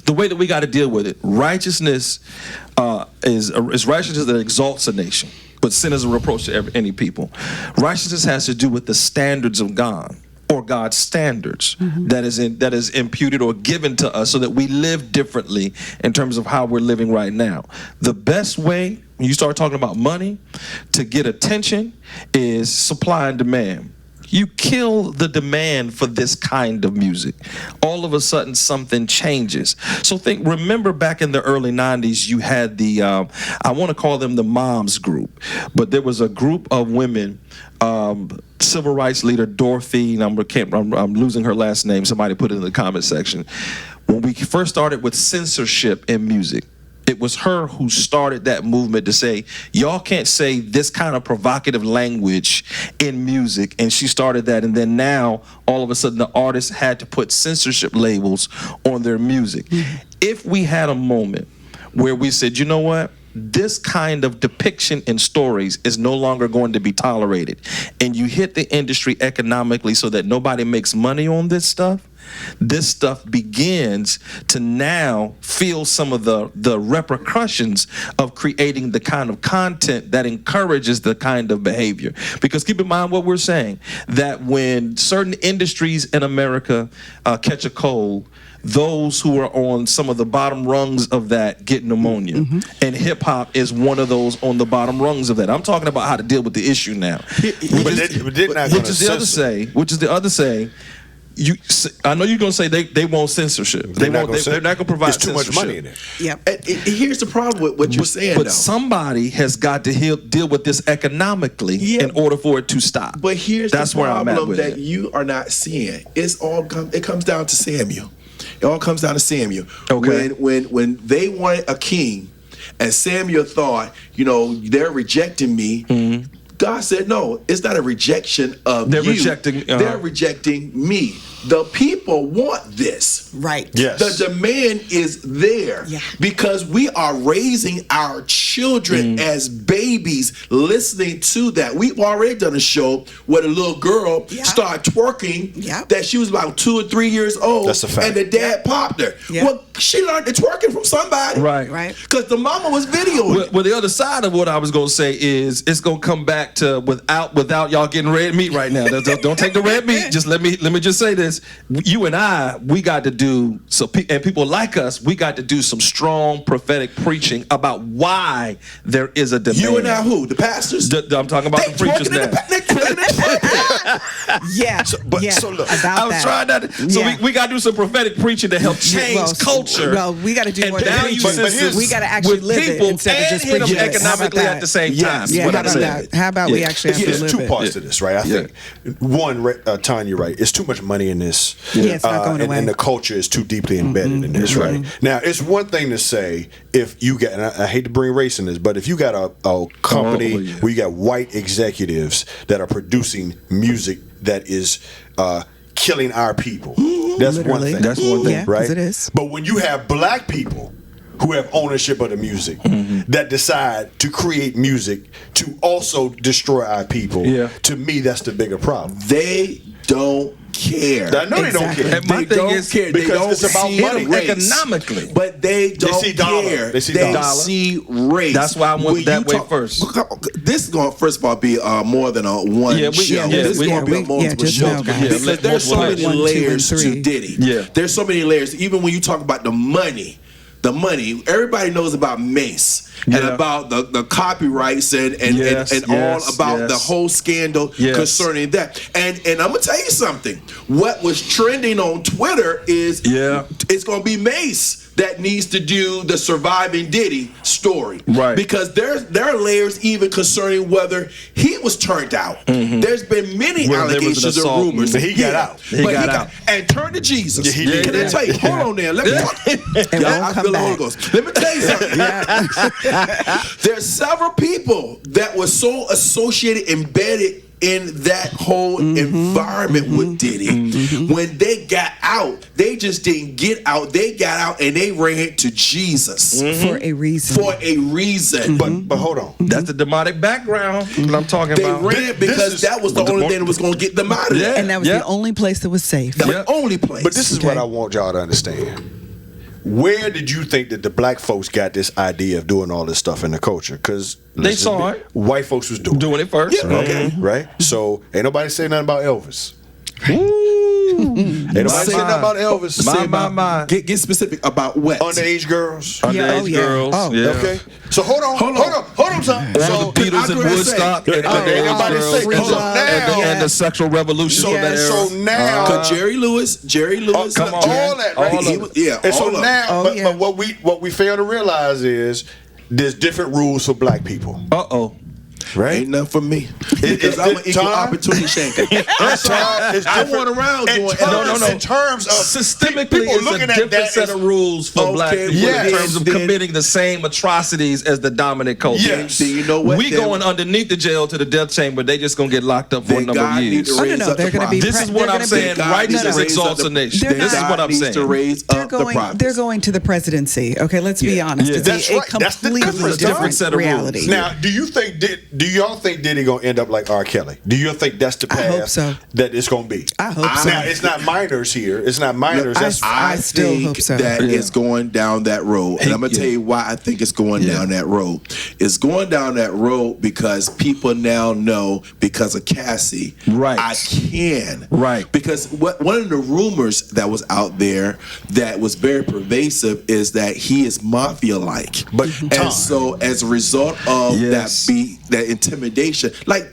the way that we got to deal with it, righteousness is righteousness that exalts a nation, but sin is a reproach to any people. Righteousness has to do with the standards of God, or God's standards that is imputed or given to us so that we live differently in terms of how we're living right now. The best way, when you start talking about money, to get attention is supply and demand. You kill the demand for this kind of music, all of a sudden something changes. So remember back in the early 90s, you had the, I want to call them the moms group, but there was a group of women, civil rights leader Dorothy, and I'm losing her last name, somebody put it in the comment section. When we first started with censorship in music, it was her who started that movement to say, y'all can't say this kind of provocative language in music. And she started that. And then now, all of a sudden, the artists had to put censorship labels on their music. If we had a moment where we said, you know what? This kind of depiction in stories is no longer going to be tolerated, and you hit the industry economically so that nobody makes money on this stuff, this stuff begins to now feel some of the repercussions of creating the kind of content that encourages the kind of behavior. Because keep in mind what we're saying, that when certain industries in America catch a cold, those who are on some of the bottom rungs of that get pneumonia. And hip hop is one of those on the bottom rungs of that. I'm talking about how to deal with the issue now. Which is the other say. I know you're gonna say they want censorship. They're not gonna provide. There's too much money in it. Yep. Here's the problem with what you're saying. But though. somebody has got to deal with this economically in order for it to stop. But here's That's the where I'm at problem with that it. you are not seeing. It comes down to Samuel. It all comes down to Samuel. Okay. When they wanted a king, and Samuel thought, they're rejecting me. God said, no, it's not a rejection of They're you. rejecting. They're rejecting me. The people want this. Right. Yes. The demand is there because we are raising our children as babies, listening to that. We've already done a show where the little girl started twerking that she was about 2 or 3 years old. That's a fact. And the dad popped her. Well, she learned the twerking from somebody. Right. Because the mama was videoing it. Well, the other side of what I was gonna say is it's gonna come back to without y'all getting red meat right now. Don't take the red meat. Just let me just say this. You and we got to do and people like us, we got to do some strong prophetic preaching about why there is a demand. You and I who? The pastors? I'm talking about the preachers now. So look, I was trying that. So we got to do some prophetic preaching to help change culture. Well, we got to do more than value preaching. systems We got to actually with live people it instead of just and hit preaching them it. economically at the same time. Yeah, how about that? How about we actually have to There's live two it? parts to this, right? I think one, Tanya, right? It's too much money in this. Yeah, it's not going away. And the culture is too deeply embedded in this, right? Now, it's one thing to say if you get, and I hate to bring race in this, but if you got a company where you got white executives that are producing music that is killing our people, that's Literally. one thing. That's one thing, Yeah, right? 'cause it is. But when you have black people who have ownership of the music that decide to create music to also destroy our people, to me, that's the bigger problem. They don't care. I know they don't care. And my They thing don't is care. because They don't it's about see money. race. Economically. But they don't see dollar. care. They see dollar. see race. That's why I went When that you way first. This is going to, first of all, be more than a one show. This is going to be a multiple just show. now, guys. Because there's so many 1, 2, and layers 3. to Diddy. Yeah. There's so many layers. Even when you talk about the money, everybody knows about Mace and about the copyrights and all about the whole scandal concerning that. And I'm gonna tell you something. What was trending on Twitter is it's gonna be Mace that needs to do the surviving Diddy story, right? Because there are layers even concerning whether he was turned out. There's been many allegations and rumors. But he got out. He got out and turned to Jesus. Yeah, he did. Can I tell you? Hold on there. Let me talk. I feel the Holy Ghost. Let me tell you something. There's several people that were so associated, embedded in that whole environment with Diddy. When they got out, they just didn't get out. They got out and they ran to Jesus For a reason. For a reason. But hold on. That's the demonic background. What I'm talking They about. ran because that was the only thing that was going to get them out of there. And that was the only place that was safe. The only place. But this is what I want y'all to understand. Where did you think that the black folks got this idea of doing all this stuff in the culture? Because they saw it. White folks was doing it first. Yeah, okay. Right? So ain't nobody saying nothing about Elvis. Ain't nobody saying nothing about Elvis. My. Get specific about what? Underage girls. Underage girls. Oh. Yeah. Okay. So hold on, son. All So the Beatles and Woodstock and everybody say and the sexual revolution. So now, Jerry Lewis, come on, all that, right? And so now, but what we fail to realize is there's different rules for black people. Right? Ain't nothing for me. Because I'm an equal opportunity shanker. I went around doing in terms of systemically, it's a different set of rules for black people in terms of committing the same atrocities as the dominant culture. Yes. You know what? We going underneath the jail to the death chamber. They just gonna get locked up for a number of years. They're gonna be. This is what I'm saying. Righteousness exalts a nation. This is what I'm saying. They're going to the presidency. Okay, let's be honest. It's a completely different set of rules. Now, do you think do y'all think Diddy gonna end up like R. Kelly? Do you think that's the path I hope so. that it's gonna be? I hope so. Now, it's not minors here. It's not minors. I still think hope so. that it's going down that road. And I'm going to tell you why I think it's going down that road. It's going down that road because people now know because of Cassie. Right. I can. Right. Because one of the rumors that was out there that was very pervasive is that he is mafia-like. But and so as a result of Yes. that intimidation, like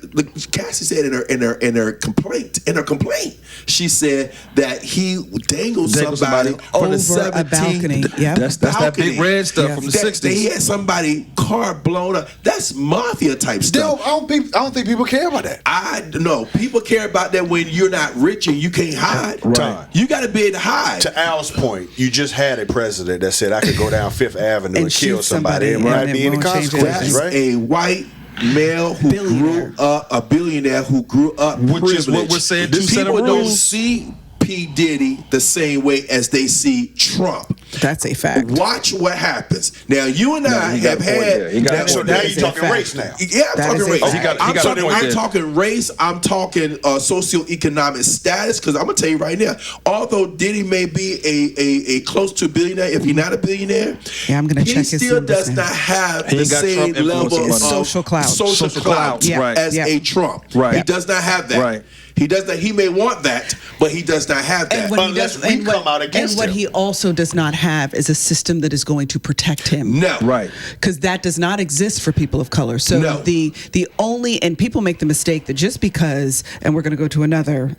Cassie said in her complaint, she said that he dangled somebody from the over a 17th balcony. Yep. That's that big red stuff from the that 60s. They had somebody car blown up. That's mafia type stuff. I don't think people care about that. I know people care about that when you're not rich and you can't hide. Right. You got to be able to hide. To Al's point, you just had a president that said I could go down Fifth Avenue and kill shoot somebody and somebody, might be and any it won't change consequences, That's right? a white male who Billionaire. grew up a billionaire who grew up Which privileged. is what we're saying, two set of People don't rules. see P. Diddy the same way as they see Trump. That's a fact. Watch what happens. Now you and I he got have a point there. had. He got a now- point So there. now That is you're a talking fact. race now. Yeah, I'm That talking is a race. fact. He got a point there. I'm talking race. I'm talking socioeconomic status. Because I'm gonna tell you right now, although Diddy may be a close to billionaire, if he's not a billionaire, Yeah, I'm gonna he check his still numbers does now. not have He the ain't got same Trump level influence of money. Social clout. social clout Yeah, right. as yeah. a Trump. Right. He does not have that. Right. He does that. He may want that, but he does not have that. And what he Unless does, we and what, come out against and what him. he also does not have is a system that is going to protect him. No. Right. Because that does not exist for people of color. So No. the only, and people make the mistake that just because, and we're going to go to another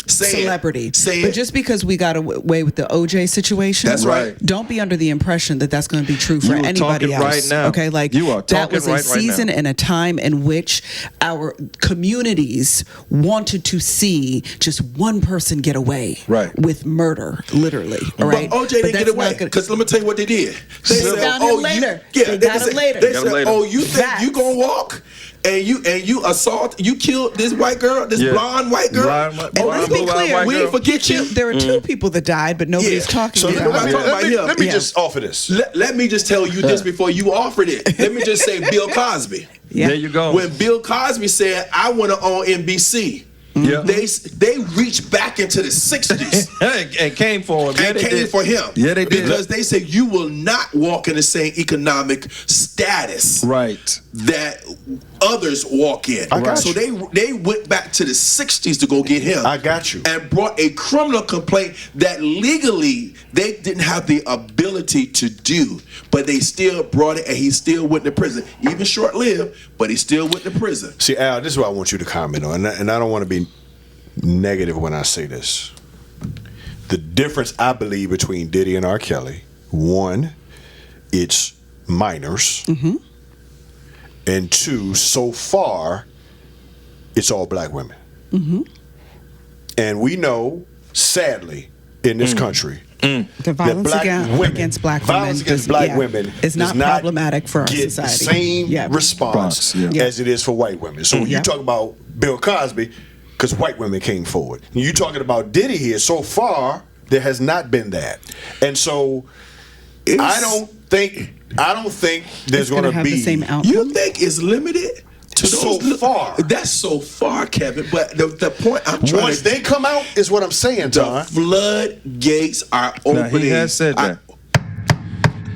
Say celebrity, It. Say but it. just because we got away with the OJ situation, That's right. Don't be under the impression that that's going to be true for You are anybody talking else. right now. Okay, like You are that talking was a right now. season and a time in which our communities wanted to see just one person get away Right. with murder, literally. All right, But OJ didn't that's get away not gonna- because let me tell you what they did. They They found him later. They got him later. They Got him said, later. "Oh, you think Facts. you gonna walk and you assault, you killed this white girl, this Yeah. blonde white girl? Blonde, And oh, let's we be gonna- clear, we ain't forget you." There were two people that died, but nobody's Yeah. talking So about nobody it. talking about him. let me Yeah. just offer this. Let me just tell you this before you offered it. Let me just say Bill Cosby. Yeah. There you go. When Bill Cosby said, "I want to own NBC," Yeah. they reached back into the 60s. and came for him. Yeah, And they came did. for him. Yeah, they did. Because they said you will not walk in the same economic status Right. that others walk in. I got So you. they went back to the 60s to go get him. I got you. And brought a criminal complaint that legally they didn't have the ability to do, but they still brought it, and he still went to prison. Even short-lived, but he still went to prison. See, Al, this is what I want you to comment on, and I don't want to be negative when I say this. The difference, I believe, between Diddy and R. Kelly, one, it's minors, and two, so far, it's all black women. And we know, sadly, in this country, The that violence against black women violence against does- black yeah, women is does not problematic for our get society. the same Yeah. response Yeah. as it is for white women. So when you Yeah. talk about Bill Cosby, because white women came forward. You talking about Diddy here? So far, there has not been that, and so I don't think there's It's going to going to have be the same outcome. You think it's limited to So those far. That's so far, Kevin. But the point I'm trying once to they come out is what I'm saying, the John. floodgates are opening. he has said that.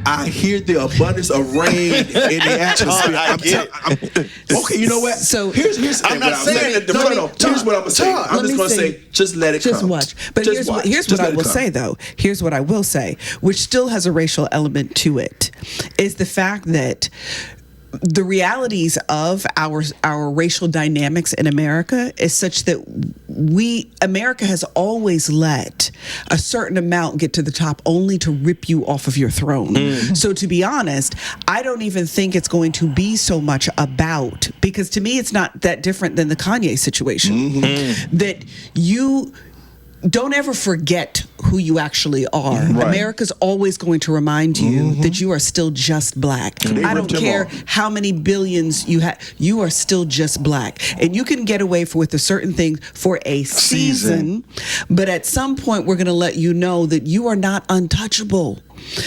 I hear the abundance of rain in the atmosphere. I get it. Okay, you know what? So- here's the I'm thing. not What I- saying that the no, money- no. Here's what I'm gonna say. Tom, I'm let just me gonna say, just let it Just come. watch. But Just here's watch. what Just I let it will come. say, though. Here's what I will say, which still has a racial element to it, is the fact that the realities of our racial dynamics in America is such that America has always let a certain amount get to the top only to rip you off of your throne. So to be honest, I don't even think it's going to be so much about, because to me it's not that different than the Kanye situation. That you don't ever forget who you actually are. Right. America's always going to remind you that you are still just black. I don't ripped him care off. how many billions you have. You are still just black. And you can get away with a certain thing for a season, but at some point we're going to let you know that you are not untouchable.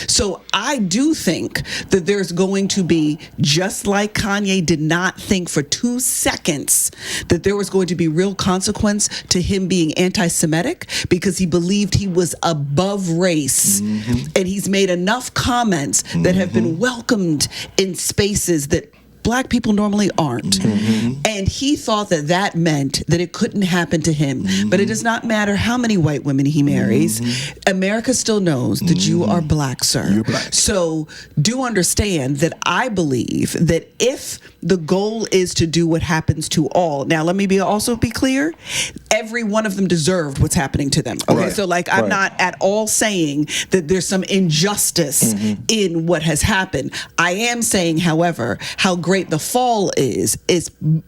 So I do think that there's going to be, just like Kanye did not think for 2 seconds that there was going to be real consequence to him being anti-Semitic, because he believed he was above race. And he's made enough comments that have been welcomed in spaces that Black people normally aren't. And he thought that that meant that it couldn't happen to him. But it does not matter how many white women he marries. America still knows that you are Black, sir. You're Black. So do understand that I believe that if the goal is to do what happens to all, now let me also be clear, every one of them deserved what's happening to them. Okay, Right. so like I'm not at all saying that there's some injustice in what has happened. I am saying, however, how great the fall is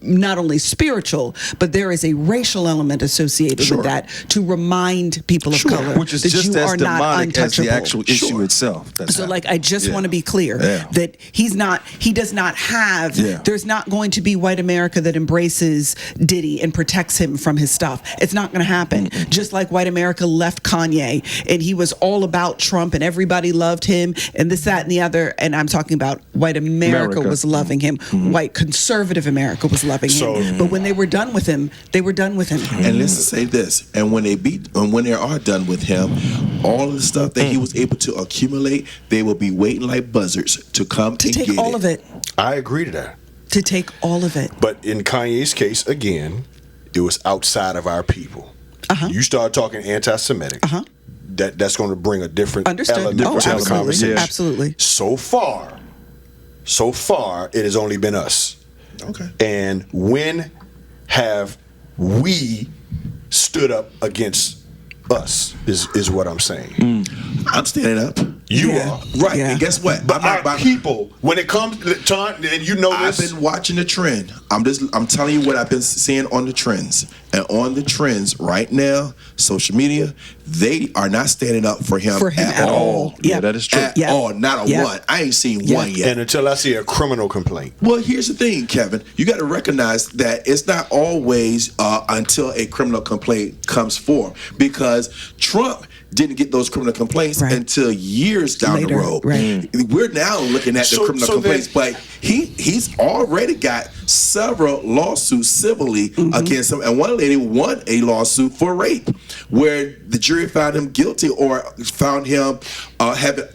not only spiritual, but there is a racial element associated with that to remind people of color Which is that just you as are not demonic as the untouchable. actual issue itself. So like I just want to be clear that he does not have there's not going to be white America that embraces Diddy and protects him from his stuff. It's not going to happen. Just like white America left Kanye and he was all about Trump and everybody loved him and this, that, and the other, and I'm talking about white America was loving him. White conservative America was loving him. But when they were done with him, they were done with him. And let's say this, and when they are done with him, all of the stuff that he was able to accumulate, they will be waiting like buzzards to come To and take get all of it. I agree to that. To take all of it. But in Kanye's case, again, it was outside of our people. You start talking anti-Semitic. That's going to bring a different element to the absolutely. conversation. Absolutely. So far, it has only been us. Okay. And when have we stood up against us is what I'm saying. I'm standing up. You are. Right. Yeah. And guess what? But our people, when it comes to time, and you know I've this. been watching the trend. I'm telling you what I've been seeing on the trends. And on the trends right now, social media, they are not standing up for him, at all. Yeah, that is true. At all. Not a one. I ain't seen one yet. And until I see a criminal complaint. Well, here's the thing, Kevin. You got to recognize that it's not always until a criminal complaint comes forth, because Trump didn't get those criminal complaints until years down the road. We're now looking at the criminal complaints, but he's already got several lawsuits civilly against him, and one lady won a lawsuit for rape, where the jury found him guilty or found him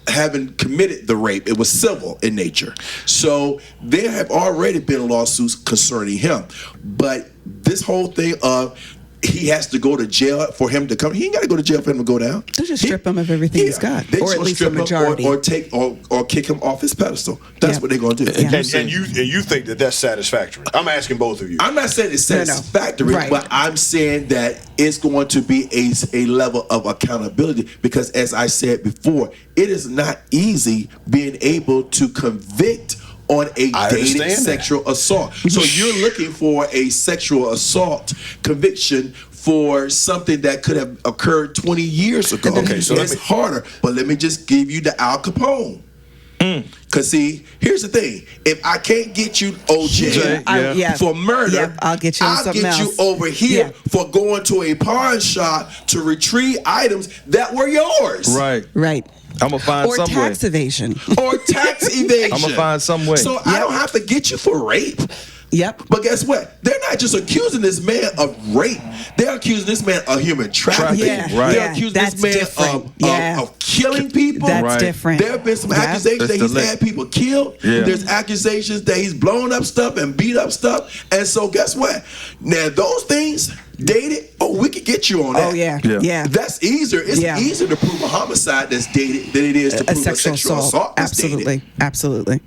having committed the rape. It was civil in nature. So there have already been lawsuits concerning him, but this whole thing of he has to go to jail for him to come. He ain't got to go to jail for him to go down. They just strip him of everything he's got, they or at least the majority, or kick him off his pedestal. That's what they're going to do. And you think that that's satisfactory? I'm asking both of you. I'm not saying it's satisfactory, but I'm saying that it's going to be a level of accountability, because, as I said before, it is not easy being able to convict on a dated sexual assault. So you're looking for a sexual assault conviction for something that could have occurred 20 years ago. Okay, so it's harder. But let me just give you the Al Capone. Because see, here's the thing: if I can't get you OJ for murder, I'll get you you over here for going to a pawn shop to retrieve items that were yours. Right. I'm gonna find some way. Or tax evasion. Or tax evasion. I'm gonna find some way. So I don't have to get you for rape. But guess what? They're not just accusing this man of rape. They're accusing this man of human trafficking. They're accusing this man of killing people. That's different. There have been some accusations that he's had people killed. There's accusations that he's blown up stuff and beat up stuff. And so guess what? Now those things dated, we could get you on that. That's easier. It's easier to prove a homicide that's dated than it is to prove a sexual assault that's dated. Absolutely.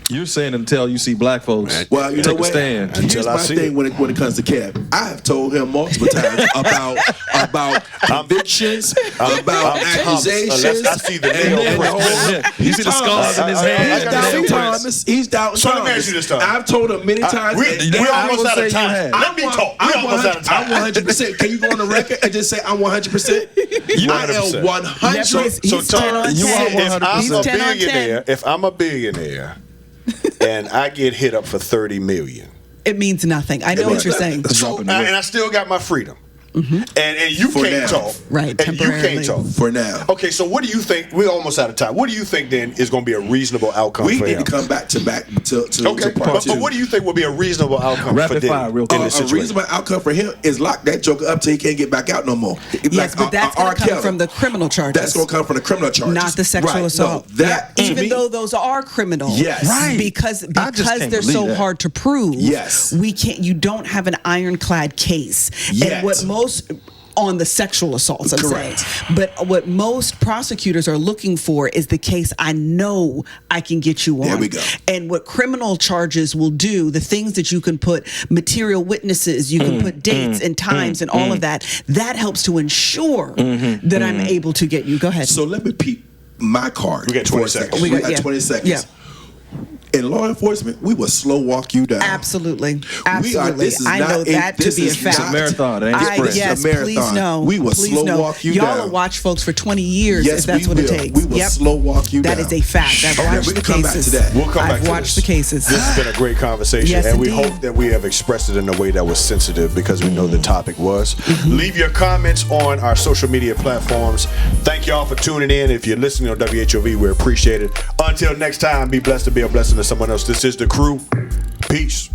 You're saying until you see black folks. Well, you know take what? a stand. Here's my thing when it comes to Kev. I have told him multiple times about convictions, about accusations. I see the nail. You see the scars in his hand. He's doubting Thomas. So let me ask you this time. I've told him many times. We're almost out of time. Let me talk. We're almost out of time. I'm 100%. Can you go on the record and just say I'm 100%? You I am 100%. So Tom, you are 100%. If I'm a billionaire and I get hit up for $30 million, it means nothing. I know what you're saying. And I still got my freedom. and you For can't now. talk, Right, And you temporarily. can't talk. For now. Okay, so what do you think? We're almost out of time. What do you think then is going to be a reasonable outcome We for need him? to come back to Okay, part but two. what do you think will be a reasonable outcome for Rapid Diddy fire, real in quick. this A situation? reasonable outcome for him is lock that joker up till he can't get back out no more. Yes, but that's R. going to come Kelly. from the criminal charges. That's going to come from the criminal charges, not the sexual Right. assault. No, that to even me- though those are criminal. Yes. Right. Because I just can't they're believe so that. hard to prove. Yes. We can't. You don't have an ironclad case. Yet. And what most on the sexual assaults, I'm Correct. saying. But what most prosecutors are looking for is the case I know I can get you on. There we go. And what criminal charges will do, the things that you can put material witnesses, you can put dates and times and all of that helps to ensure that I'm able to get you. Go ahead. So let me peep my card. We got 20 seconds. We got yeah. 20 seconds. Yeah. In law enforcement, we will slow walk you down. Absolutely. This is I not know that to this be a is fact. not- It's a marathon. It ain't I, sprint. yes, It's a marathon. please no. We will Please slow no. walk you Y'all down. will watch folks for 20 years Yes, if that's we what it will. takes. We will slow walk you That down. is a fact. I've Okay, watched we the can come back cases. to that. We'll come back I've to watched this. the cases. This has been a great conversation, Yes, and we indeed. hope that we have expressed it in a way that was sensitive because we know the topic was. Leave your comments on our social media platforms. Thank y'all for tuning in. If you're listening on WHOV, we appreciate it. Until next time, be blessed to be a blessing to someone else. This is The Crew. Peace.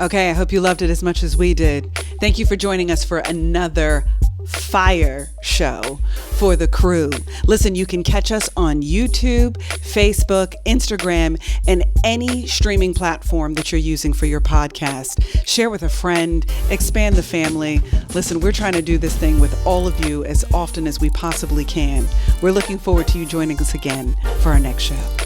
Okay, I hope you loved it as much as we did. Thank you for joining us for another fire show for The Crew. Listen, you can catch us on YouTube, Facebook, Instagram, and any streaming platform that you're using for your podcast. Share with a friend, expand the family. Listen, we're trying to do this thing with all of you as often as we possibly can. We're looking forward to you joining us again for our next show.